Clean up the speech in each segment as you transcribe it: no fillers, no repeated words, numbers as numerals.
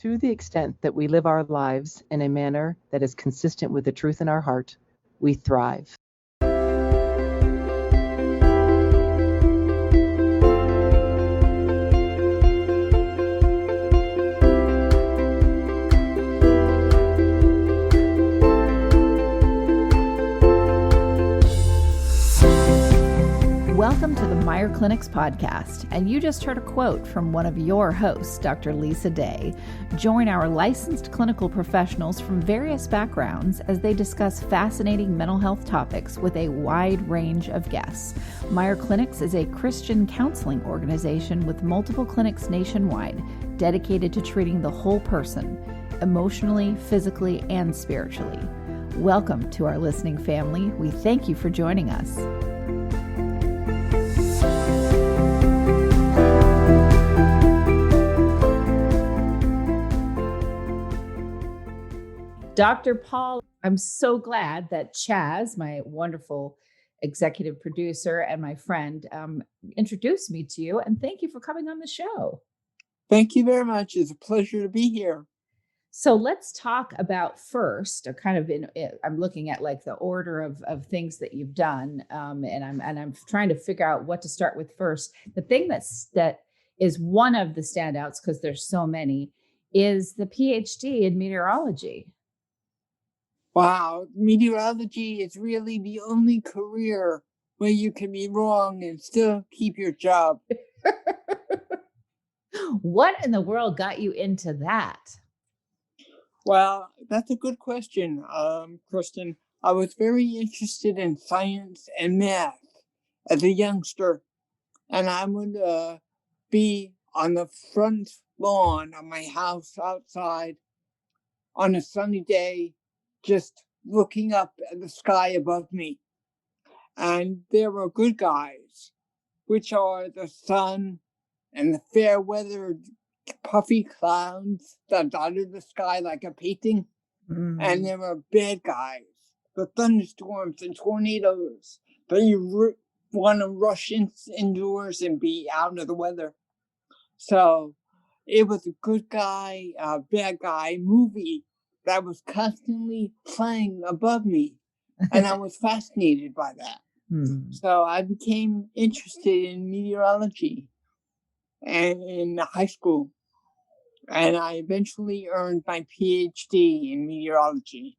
To the extent that we live our lives in a manner that is consistent with the truth in our heart, we thrive. Welcome to the Meyer Clinics podcast, and you just heard a quote from one of your hosts, Dr. Lisa Day. Join our licensed clinical professionals from various backgrounds as they discuss fascinating mental health topics with a wide range of guests. Meyer Clinics is a Christian counseling organization with multiple clinics nationwide dedicated to treating the whole person, emotionally, physically, and spiritually. Welcome to our listening family. We thank you for joining us. Dr. Paul, I'm so glad that Chaz, my wonderful executive producer and my friend, introduced me to you. And thank you for coming on the show. Thank you very much. It's a pleasure to be here. So let's talk about first, I'm looking at like the order of things that you've done. And I'm trying to figure out what to start with first. The thing that is one of the standouts, because there's so many, is the PhD in meteorology. Wow, meteorology is really the only career where you can be wrong and still keep your job. What in the world got you into that? Well, that's a good question, Kristin. I was very interested in science and math as a youngster, and I would be on the front lawn of my house outside on a sunny day, just looking up at the sky above me. And there were good guys, which are the sun and the fair-weathered puffy clouds that dotted the sky like a painting. And there were bad guys, the thunderstorms and tornadoes that you want to rush indoors and be out of the weather. So it was a good guy, bad guy movie that was constantly playing above me. And I was fascinated by that. So I became interested in meteorology and in high school. And I eventually earned my PhD in meteorology.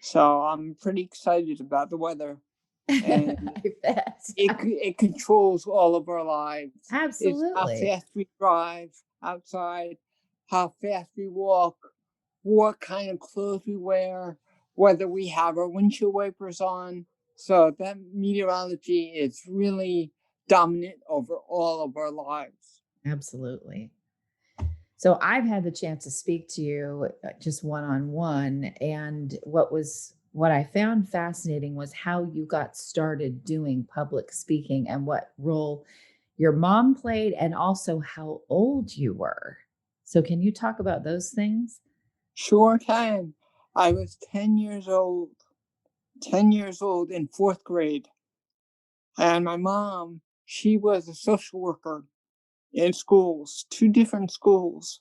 So I'm pretty excited about the weather. And it controls all of our lives. Absolutely. It's how fast we drive outside, how fast we walk, what kind of clothes we wear, whether we have our windshield wipers on. So that meteorology is really dominant over all of our lives. Absolutely. So I've had the chance to speak to you just one-on-one. And what I found fascinating was how you got started doing public speaking and what role your mom played and also how old you were. So can you talk about those things? Sure can. I was 10 years old in fourth grade. And my mom, she was a social worker in schools, 2 different schools.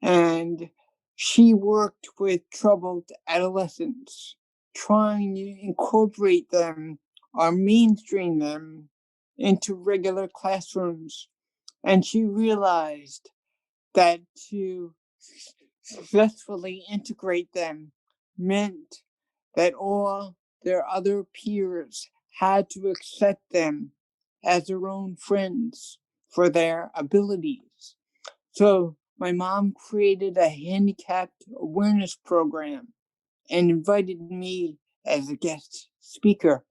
And she worked with troubled adolescents, trying to incorporate them or mainstream them into regular classrooms. And she realized that to successfully integrate them meant that all their other peers had to accept them as their own friends for their abilities. So my mom created a handicapped awareness program and invited me as a guest speaker.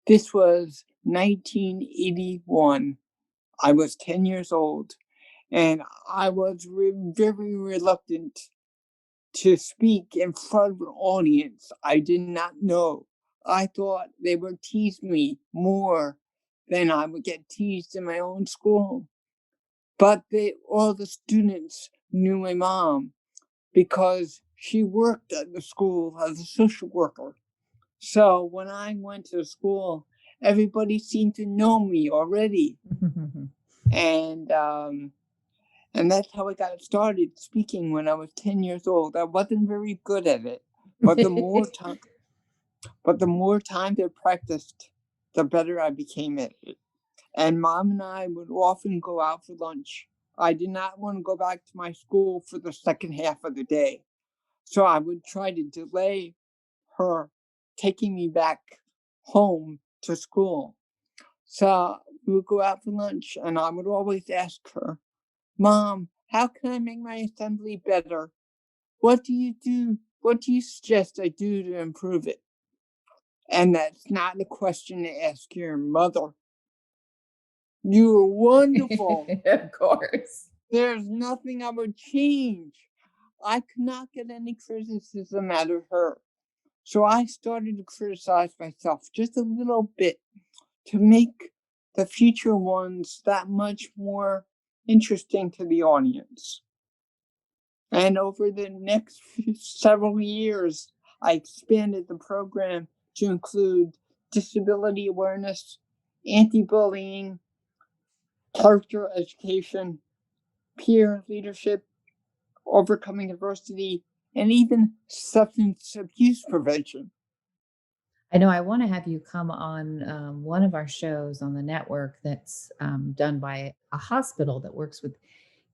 This was 1981. I was 10 years old, and I was very reluctant to speak in front of an audience I did not know. I thought they would tease me more than I would get teased in my own school. But all the students knew my mom because she worked at the school as a social worker. So when I went to school, everybody seemed to know me already. And And that's how I got started speaking when I was 10 years old. I wasn't very good at it, but the more time I practiced, the better I became at it. And Mom and I would often go out for lunch. I did not want to go back to my school for the second half of the day. So I would try to delay her taking me back home to school. So we would go out for lunch, and I would always ask her, Mom, how can I make my assembly better? What do you do? What do you suggest I do to improve it? And that's not a question to ask your mother. You were wonderful. Of course. There's nothing I would change. I could not get any criticism out of her. So I started to criticize myself just a little bit to make the future ones that much more interesting to the audience. And over the next several years, I expanded the program to include disability awareness, anti-bullying, character education, peer leadership, overcoming adversity, and even substance abuse prevention. I know I want to have you come on one of our shows on the network that's done by a hospital that works with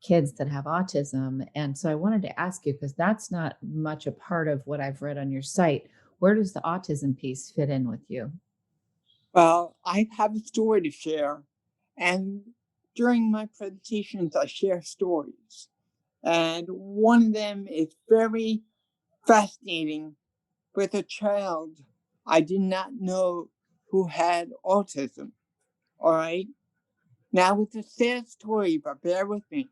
kids that have autism. And so I wanted to ask you, because that's not much a part of what I've read on your site. Where does the autism piece fit in with you? Well, I have a story to share. And during my presentations, I share stories. And one of them is very fascinating with a child I did not know who had autism. All right. Now, it's a sad story, but bear with me.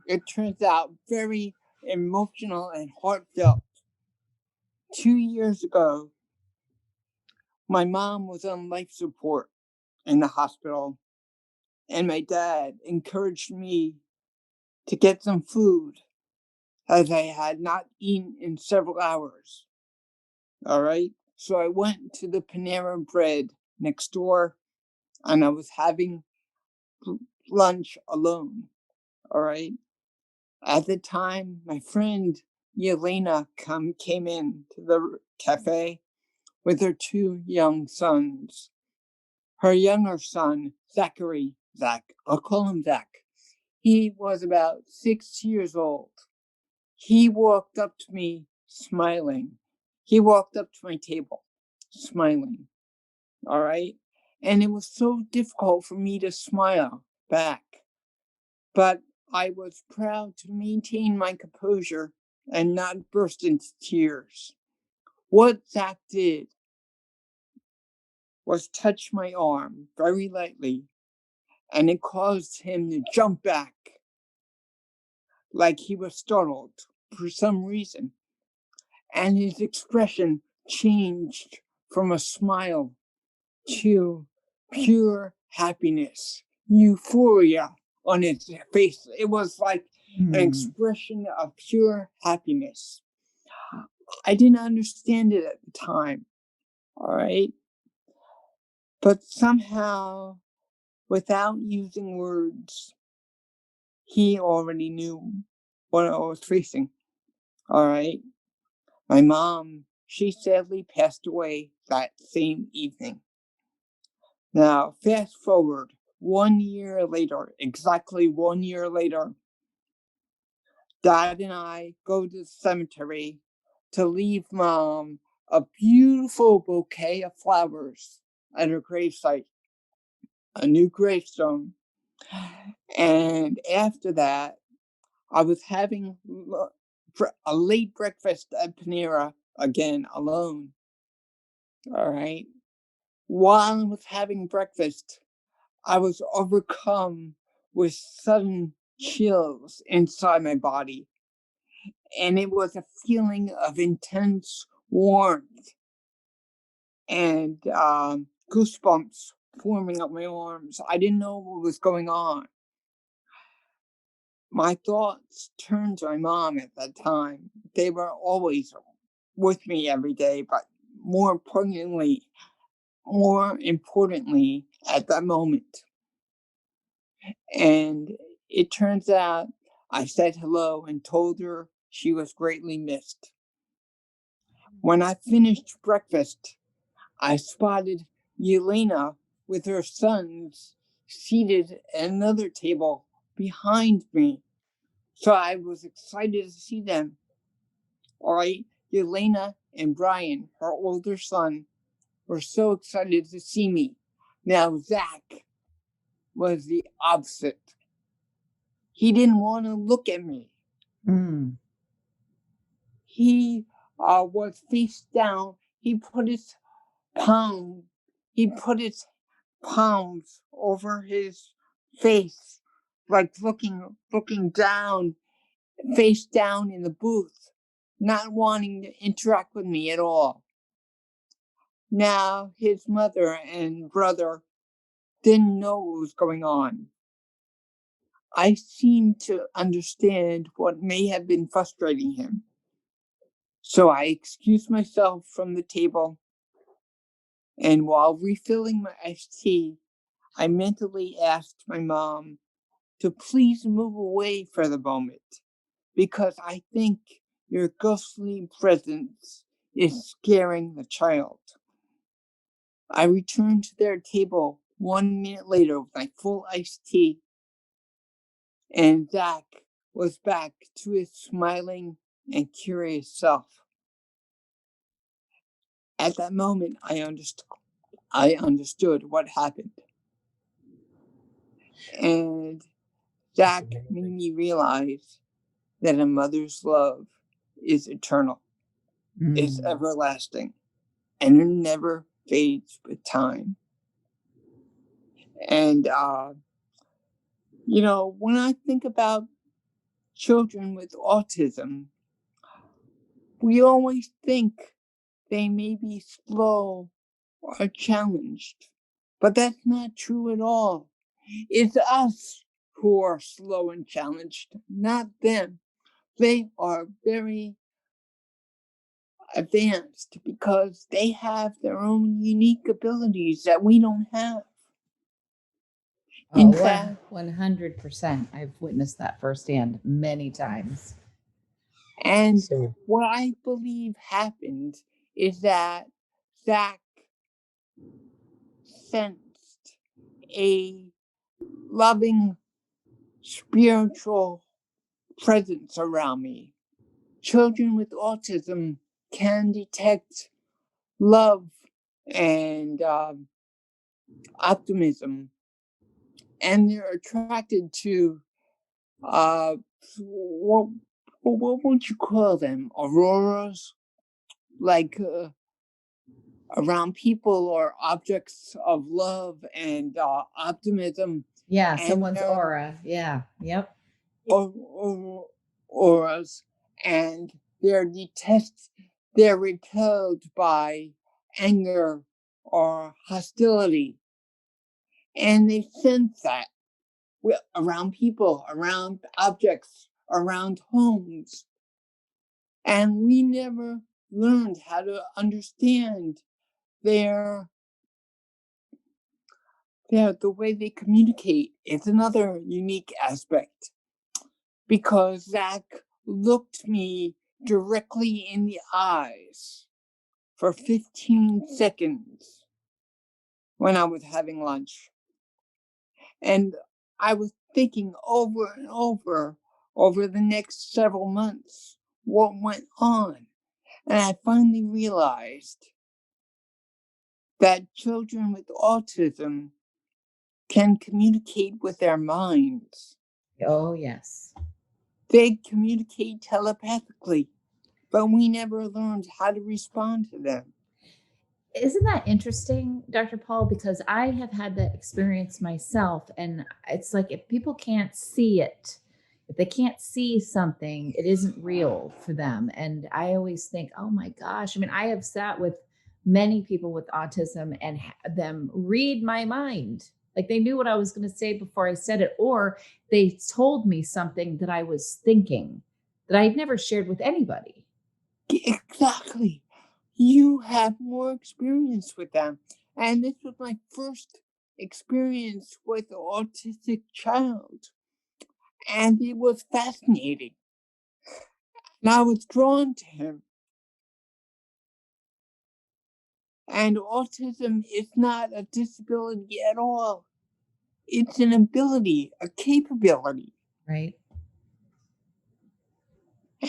It turns out very emotional and heartfelt. 2 years ago, my mom was on life support in the hospital, and my dad encouraged me to get some food as I had not eaten in several hours. All right. So I went to the Panera Bread next door, and I was having lunch alone. All right. At the time, my friend Yelena came in to the cafe with her two young sons. Her younger son, Zach, I'll call him Zach. He was about 6 years old. He walked up to me smiling. He walked up to my table smiling. All right. And it was so difficult for me to smile back. But I was proud to maintain my composure and not burst into tears. What Zach did was touch my arm very lightly, and it caused him to jump back like he was startled for some reason. And his expression changed from a smile to pure happiness, euphoria on his face. It was like an expression of pure happiness. I didn't understand it at the time, all right? But somehow, without using words, he already knew what I was facing, all right? My mom, she sadly passed away that same evening. Now, fast forward 1 year later, exactly 1 year later, Dad and I go to the cemetery to leave Mom a beautiful bouquet of flowers at her gravesite, a new gravestone. And after that, I was having a late breakfast at Panera, again, alone. All right. While I was having breakfast, I was overcome with sudden chills inside my body. And it was a feeling of intense warmth and goosebumps forming up my arms. I didn't know what was going on. My thoughts turned to my mom at that time. They were always with me every day, but more importantly, at that moment. And it turns out I said hello and told her she was greatly missed. When I finished breakfast, I spotted Yelena with her sons seated at another table behind me. So I was excited to see them. All right, Yelena and Brian, her older son, were so excited to see me. Now, Zach was the opposite. He didn't want to look at me. He was face down. He put his palms over his face, like looking down, face down in the booth, not wanting to interact with me at all. Now, his mother and brother didn't know what was going on. I seemed to understand what may have been frustrating him. So I excused myself from the table, and while refilling my iced tea, I mentally asked my mom to please move away for the moment, because I think your ghostly presence is scaring the child. I returned to their table 1 minute later with my full iced tea, and Zach was back to his smiling and curious self. At that moment, I understood what happened. And Zach made me realize that a mother's love is eternal, is everlasting, and it never fades with time. And, when I think about children with autism, we always think they may be slow or challenged, but that's not true at all. It's us who are slow and challenged, not them. They are very advanced because they have their own unique abilities that we don't have. In fact, 100%. I've witnessed that firsthand many times. And what I believe happened is that Zach sensed a loving spiritual presence around me. Children with autism can detect love and optimism, and they're attracted to what would you call them? Auroras, like around people or objects of love and optimism. Yeah, and someone's aura. Yeah, yep. Auras, and they're repelled by anger or hostility, and they sense that around people, around objects, around homes. And we never learned how to understand the way they communicate. It's another unique aspect, because Zach looked me directly in the eyes for 15 seconds when I was having lunch. And I was thinking over and over the next several months what went on. And I finally realized that children with autism can communicate with their minds. Oh, yes. They communicate telepathically, but we never learned how to respond to them. Isn't that interesting, Dr. Paul? Because I have had that experience myself, and it's like if people can't see it, if they can't see something, it isn't real for them. And I always think, oh my gosh. I mean, I have sat with many people with autism and had them read my mind. Like they knew what I was going to say before I said it, or they told me something that I was thinking that I had never shared with anybody. Exactly. You have more experience with them. And this was my first experience with an autistic child. And it was fascinating. And I was drawn to him. And autism is not a disability at all. It's an ability, a capability. Right.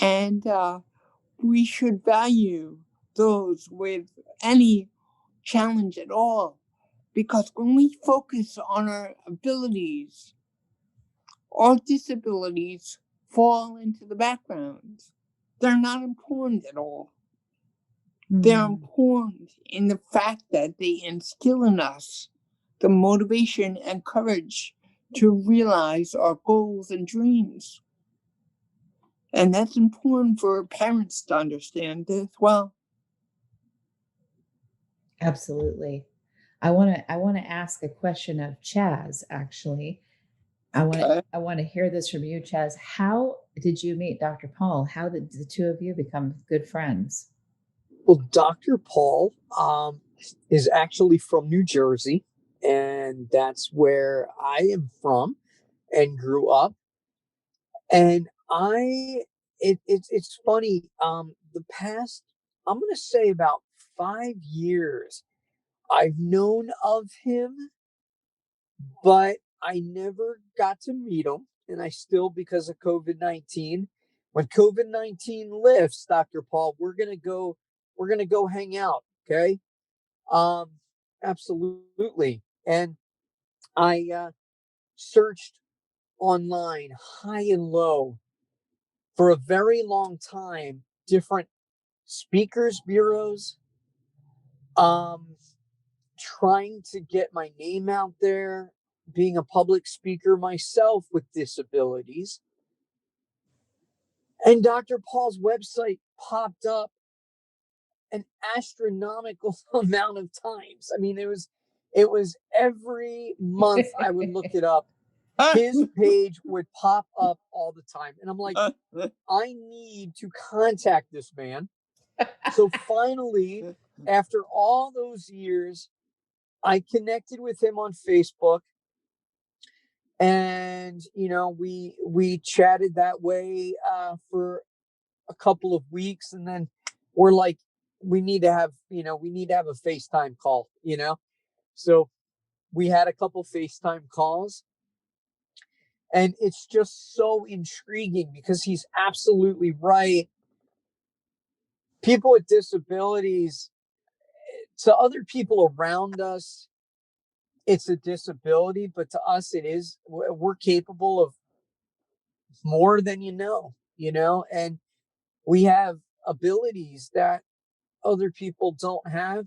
And we should value those with any challenge at all. Because when we focus on our abilities, our disabilities fall into the background. They're not important at all. They're important in the fact that they instill in us the motivation and courage to realize our goals and dreams. And that's important for parents to understand as well. Absolutely. I want to ask a question of Chaz, actually. I want to hear this from you, Chaz. How did you meet Dr. Paul? How did the two of you become good friends? Well, Dr. Paul is actually from New Jersey, and that's where I am from and grew up. And it's funny. The past, I'm going to say about 5 years, I've known of him, but I never got to meet him. And I still, because of COVID-19, when COVID-19 lifts, Dr. Paul, we're going to go hang out. Okay. Absolutely. And I searched online high and low for a very long time, different speakers bureaus, trying to get my name out there, being a public speaker myself with disabilities. And Dr. Paul's website popped up an astronomical amount of times. I mean, it was every month I would look it up. His page would pop up all the time. And I'm like, I need to contact this man. So finally, after all those years, I connected with him on Facebook. And, we chatted that way for a couple of weeks. And then we're like, we need to have a FaceTime call, So we had a couple FaceTime calls. And it's just so intriguing because he's absolutely right. People with disabilities, to other people around us, it's a disability, but to us, it is. We're capable of more than and we have abilities that other people don't have,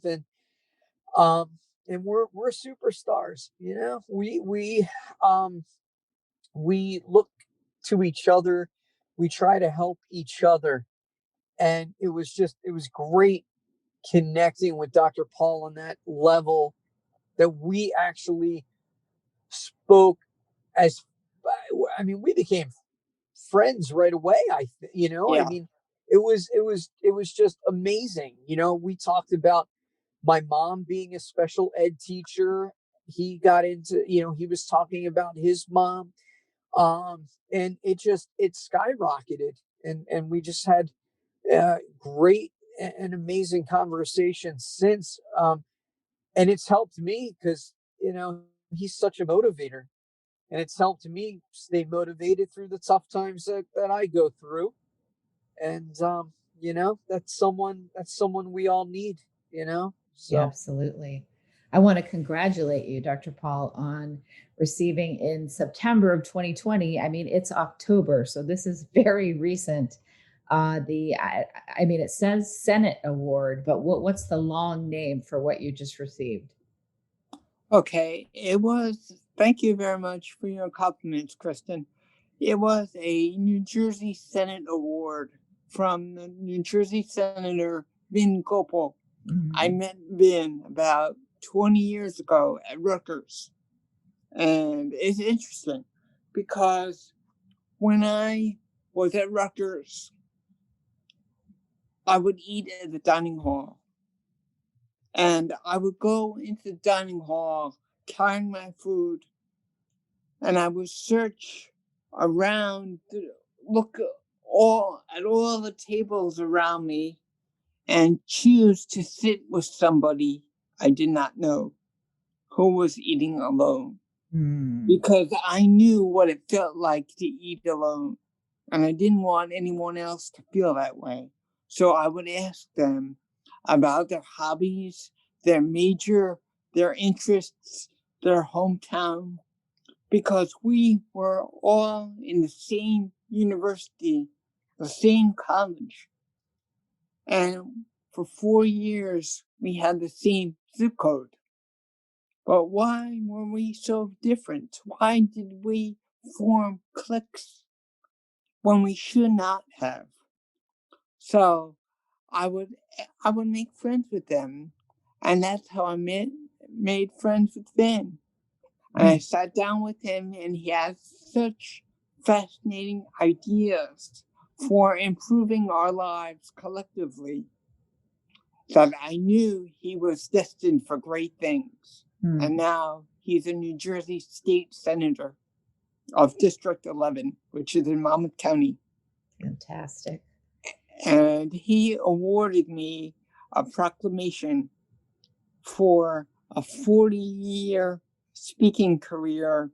um, and we're superstars. We look to each other, we try to help each other, and it was great connecting with Dr. Paul on that level, that we actually spoke as, I mean, we became friends right away. Yeah. I mean, it was just amazing. We talked about my mom being a special ed teacher. He got into, he was talking about his mom. And it skyrocketed, and we just had great and amazing conversations since. And it's helped me because, he's such a motivator, and it's helped me stay motivated through the tough times that I go through. And, that's someone we all need, so. Yeah, absolutely. I want to congratulate you, Dr. Paul, on receiving in September of 2020. I mean, it's October, so this is very recent. I mean, it says Senate Award, but what's the long name for what you just received? Okay, thank you very much for your compliments, Kristin. It was a New Jersey Senate Award from the New Jersey Senator Vin Gopal. Mm-hmm. I met Vin about 20 years ago at Rutgers. And it's interesting because when I was at Rutgers, I would eat at the dining hall. And I would go into the dining hall carrying my food, and I would search around, look at all the tables around me and choose to sit with somebody I did not know who was eating alone. Because I knew what it felt like to eat alone, and I didn't want anyone else to feel that way. So I would ask them about their hobbies, their major, their interests, their hometown, because we were all in the same university, the same college. And for 4 years, we had the same zip code. But why were we so different? Why did we form cliques when we should not have? So I would make friends with them, and that's how I made friends with Ben. And I sat down with him, and he has such fascinating ideas for improving our lives collectively that I knew he was destined for great things. And now he's a New Jersey state senator of District 11, which is in Monmouth County. Fantastic. And he awarded me a proclamation for a 40-year speaking career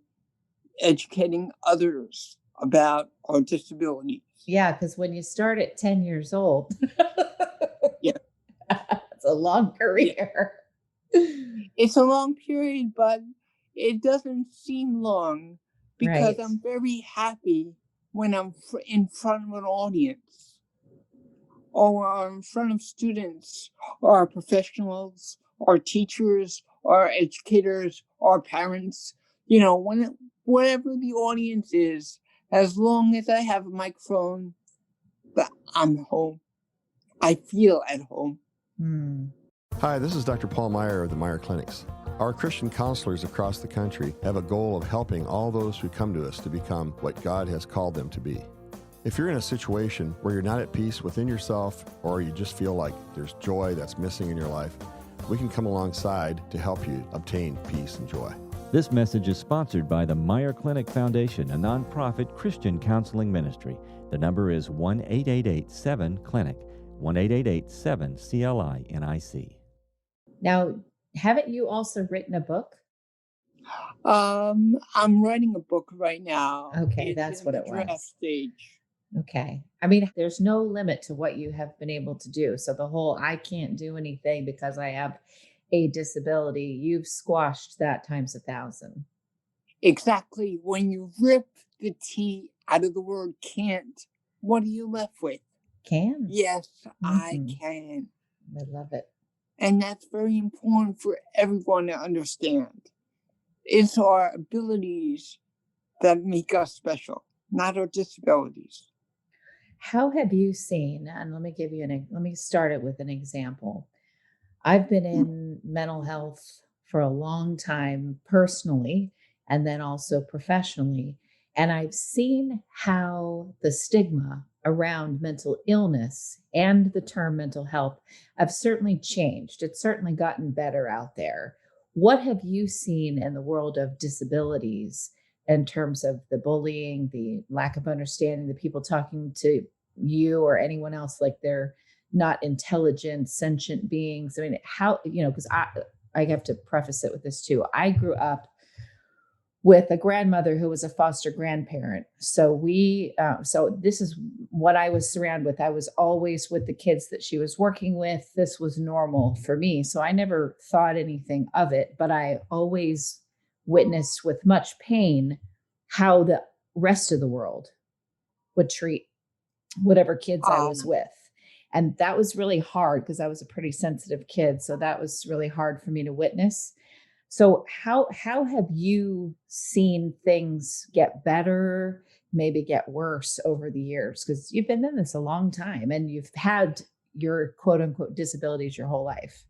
educating others about our disabilities. Yeah, because when you start at 10 years old, yeah, it's a long career. It's a long period, but it doesn't seem long because I'm very happy when I'm in front of an audience or in front of students or professionals or teachers or educators or parents. You know, whatever the audience is, as long as I have a microphone, I'm home. I feel at home. Hi, this is Dr. Paul Meyer of the Meyer Clinics. Our Christian counselors across the country have a goal of helping all those who come to us to become what God has called them to be. If you're in a situation where you're not at peace within yourself or you just feel like there's joy that's missing in your life, we can come alongside to help you obtain peace and joy. This message is sponsored by the Meyer Clinic Foundation, a nonprofit Christian counseling ministry. The number is 1-888-7-CLINIC, 1-888-7-CLINIC. Now, haven't you also written a book? I'm writing a book right now. Okay, that's what it was. Draft stage. Okay. I mean, there's no limit to what you have been able to do. So the whole I can't do anything because I have a disability, you've squashed that times 1,000. Exactly. When you rip the T out of the word can't, what are you left with? Can. Yes, I can. I love it. And that's very important for everyone to understand. It's our abilities that make us special, not our disabilities. How have you seen, and let me start it with an example. I've been in mental health for a long time personally, and then also professionally. And I've seen how the stigma around mental illness and the term mental health have certainly changed. It's certainly gotten better out there. What have you seen in the world of disabilities in terms of the bullying, the lack of understanding, the people talking to you or anyone else like they're not intelligent, sentient beings? I mean, how, because I have to preface it with this too. I grew up with a grandmother who was a foster grandparent. So so this is what I was surrounded with. I was always with the kids that she was working with. This was normal for me. So I never thought anything of it, but I always witnessed with much pain how the rest of the world would treat whatever kids I was with. And that was really hard because I was a pretty sensitive kid. So that was really hard for me to witness. So how have you seen things get better, maybe get worse over the years? Because you've been in this a long time and you've had your quote unquote disabilities your whole life.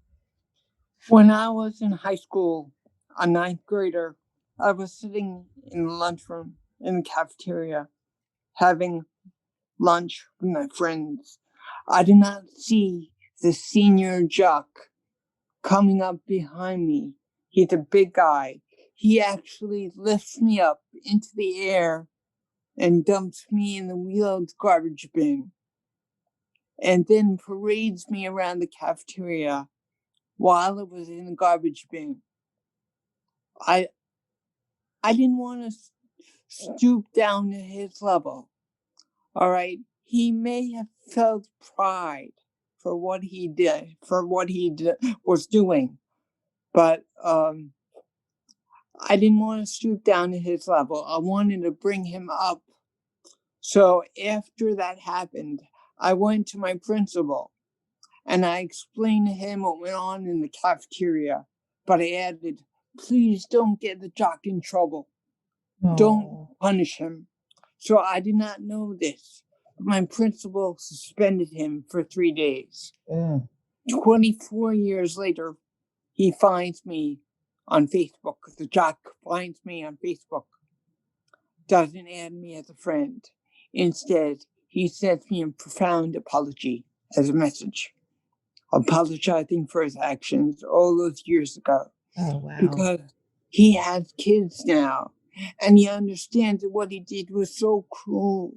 When I was in high school, a ninth grader, I was sitting in the lunchroom in the cafeteria having lunch with my friends. I did not see the senior jock coming up behind me. He's a big guy. He actually lifts me up into the air and dumps me in the wheeled garbage bin, and then parades me around the cafeteria while it was in the garbage bin. I didn't want to stoop down to his level. All right. He may have felt pride for what he was doing, but I didn't want to stoop down to his level. I wanted to bring him up. So after that happened, I went to my principal and I explained to him what went on in the cafeteria. But I added, please don't get the jock in trouble. Don't punish him. So I did not know this. My principal suspended him for 3 days. 24 years later, he finds me on Facebook. The jock finds me on Facebook. Doesn't add me as a friend. Instead, he sends me a profound apology as a message, apologizing for his actions all those years ago. Oh, wow. Because he has kids now, and he understands that what he did was so cruel.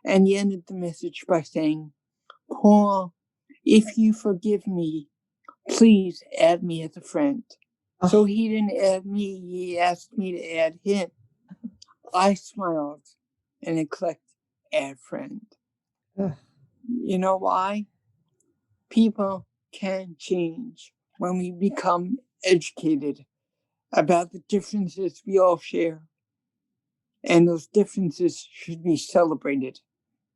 And he ended the message by saying, Paul, if you forgive me, please add me as a friend. Oh. So he didn't add me, he asked me to add him. I smiled and I clicked add friend. Ugh. You know why? People can change when we become educated about the differences we all share. And those differences should be celebrated,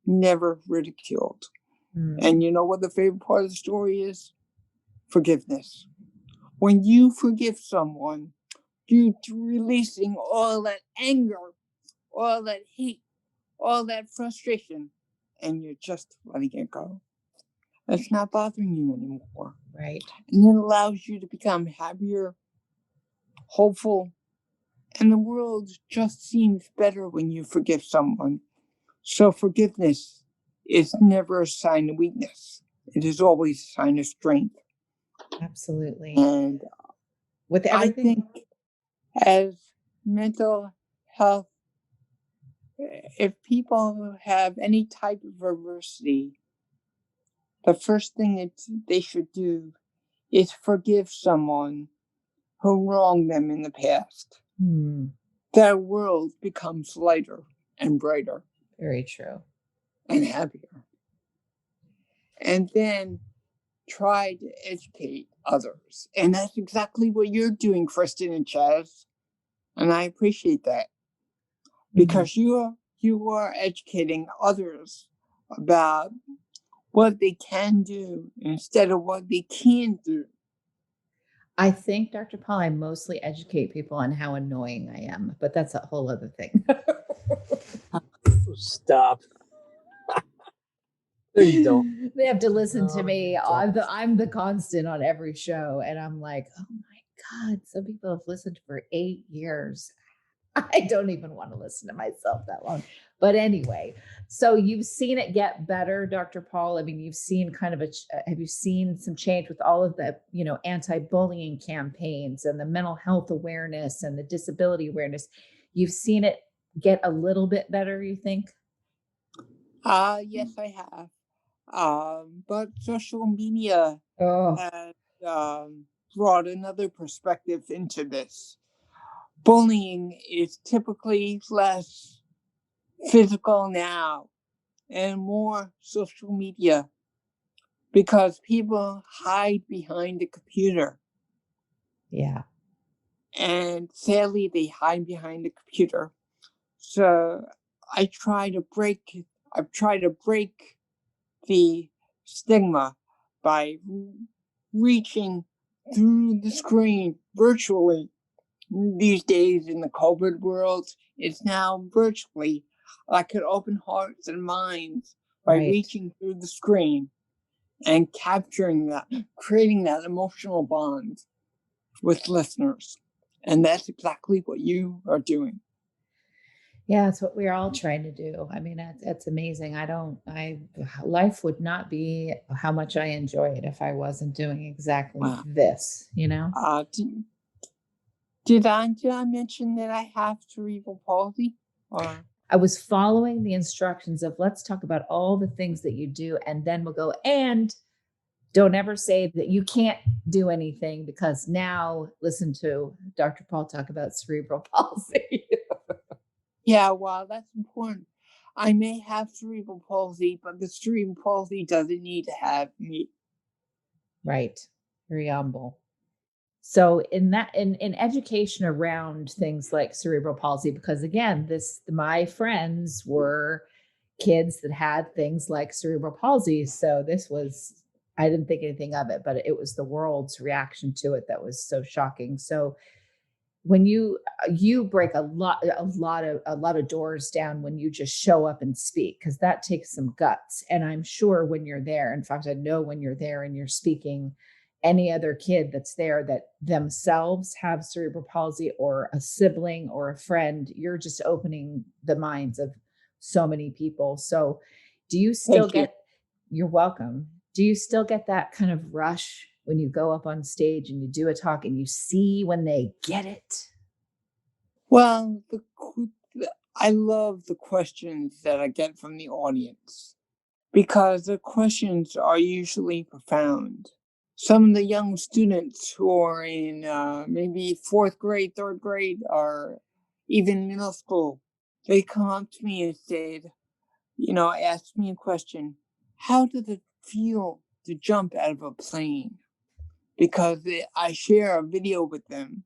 never ridiculed. And you know what the favorite part of the story is? Forgiveness. When you forgive someone, you're releasing all that anger, all that hate, all that frustration, and you're just letting it go. It's not bothering you anymore. Right. And it allows you to become happier, hopeful, and the world just seems better when you forgive someone. So forgiveness is never a sign of weakness. It is always a sign of strength. Absolutely. And with everything, I think as mental health, if people have any type of adversity, the first thing that they should do is forgive someone who wronged them in the past. Their world becomes lighter and brighter. Very true. And happier. And then try to educate others. And that's exactly what you're doing, Kristin and Chaz. And I appreciate that. Because you are educating others about what they can do instead of what they can't do. I think, Dr. Paul, I mostly educate people on how annoying I am, but that's a whole other thing. Stop. No, you don't. They have to listen to me. I'm the constant on every show. And I'm like, oh my God, some people have listened for 8 years. I don't even want to listen to myself that long. But anyway, so you've seen it get better, Dr. Paul. I mean, you've seen kind of have you seen some change with all of the, anti-bullying campaigns and the mental health awareness and the disability awareness? You've seen it get a little bit better, you think? Yes, I have. But social media has brought another perspective into this. Bullying is typically less physical now and more social media because people hide behind the computer. Yeah. And sadly, they hide behind the computer. So I've tried to break the stigma by reaching through the screen virtually. These days in the COVID world, it's now virtually. I could open hearts and minds by reaching through the screen and capturing that, creating that emotional bond with listeners. And that's exactly what you are doing. Yeah, that's what we're all trying to do. I mean, it's amazing. Life would not be how much I enjoy it if I wasn't doing exactly this, Did I mention that I have cerebral palsy? I was following the instructions of let's talk about all the things that you do. And then we'll go, and don't ever say that you can't do anything, because now listen to Dr. Paul talk about cerebral palsy. Yeah, well, that's important. I may have cerebral palsy, but the cerebral palsy doesn't need to have me. Right. Very humble. So in education around things like cerebral palsy, because again, my friends were kids that had things like cerebral palsy. So I didn't think anything of it, but it was the world's reaction to it that was so shocking. So when you break a lot of doors down when you just show up and speak, because that takes some guts. And I'm sure when you're there, in fact, I know when you're there and you're speaking, any other kid that's there that themselves have cerebral palsy, or a sibling or a friend, you're just opening the minds of so many people. So do you still you're welcome. Do you still get that kind of rush when you go up on stage and you do a talk and you see when they get it? Well, I love the questions that I get from the audience, because the questions are usually profound. Some of the young students who are in maybe 4th grade, 3rd grade, or even middle school, they come up to me and say, ask me a question: how does it feel to jump out of a plane? Because I share a video with them,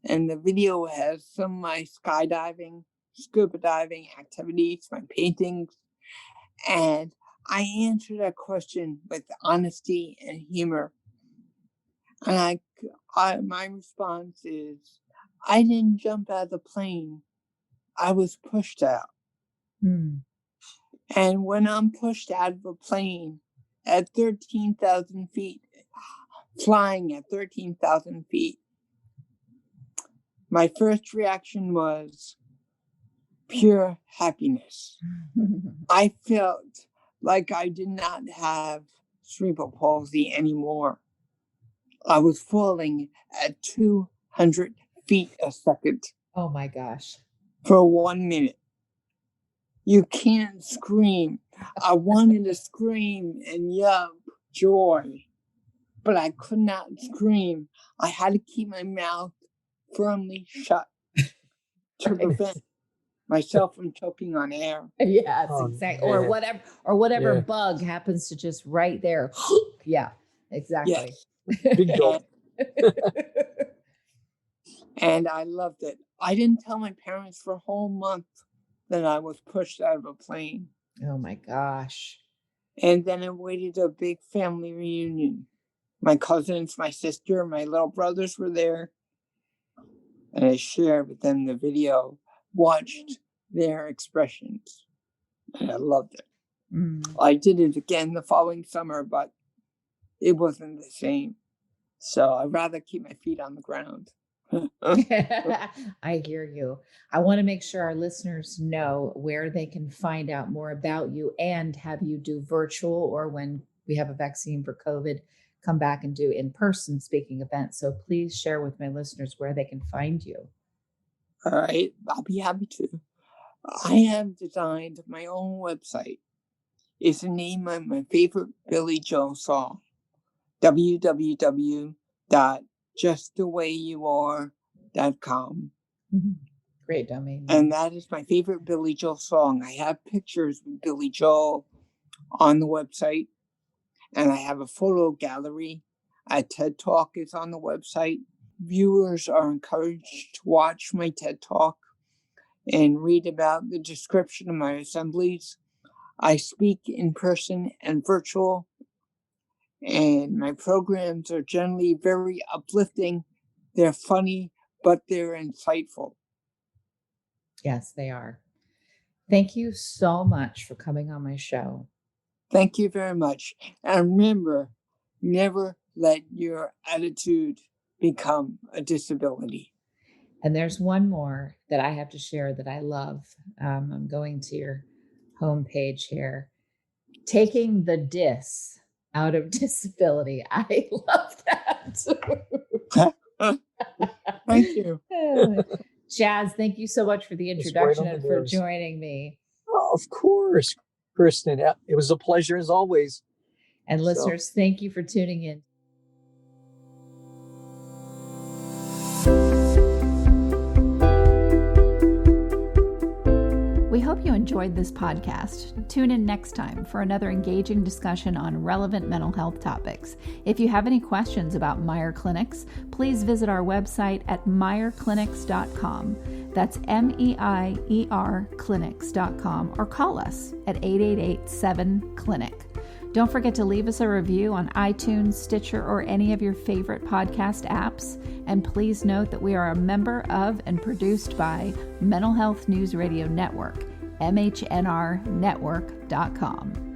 and the video has some of my skydiving, scuba diving activities, my paintings, and I answer that question with honesty and humor. And my response is, I didn't jump out of the plane. I was pushed out. And when I'm pushed out of a plane at 13,000 feet, flying at 13,000 feet, my first reaction was pure happiness. I felt like I did not have cerebral palsy anymore. I was falling at 200 feet a second. Oh my gosh. For 1 minute. You can't scream. I wanted to scream and yell joy, but I could not scream. I had to keep my mouth firmly shut to prevent myself from choking on air. Yes, exactly. Man. Or whatever bug happens to just right there. Yeah, exactly. Yes. Big dog. And I loved it. I didn't tell my parents for a whole month that I was pushed out of a plane. Oh my gosh. And then I waited a big family reunion. My cousins, my sister, my little brothers were there. And I shared with them the video, watched their expressions, and I loved it. I did it again the following summer, but it wasn't the same. So I'd rather keep my feet on the ground. I hear you. I want to make sure our listeners know where they can find out more about you and have you do virtual, or when we have a vaccine for COVID, come back and do in-person speaking events. So please share with my listeners where they can find you. All right, I'll be happy to. I have designed my own website. It's the name of my favorite Billy Joel song, www.justthewayouare.com. Great domain. And that is my favorite Billy Joel song. I have pictures with Billy Joel on the website, and I have a photo gallery. A TED Talk is on the website. Viewers are encouraged to watch my TED Talk and read about the description of my assemblies. I speak in person and virtual, and my programs are generally very uplifting. They're funny, but they're insightful. Yes, they are. Thank you so much for coming on my show. Thank you very much. And remember, never let your attitude become a disability. And there's one more that I have to share that I love. I'm going to your homepage here. Taking the dis out of disability. I love that. Thank you. Jazz, thank you so much for the introduction and for joining me. Oh, of course, Kristin. It was a pleasure as always. And listeners, thank you for tuning in. We hope you enjoyed this podcast. Tune in next time for another engaging discussion on relevant mental health topics. If you have any questions about Meyer Clinics, please visit our website at meyerclinics.com. That's MEIER clinics.com, or call us at 888-7-CLINIC. Don't forget to leave us a review on iTunes, Stitcher, or any of your favorite podcast apps. And please note that we are a member of and produced by Mental Health News Radio Network, MHNRnetwork.com.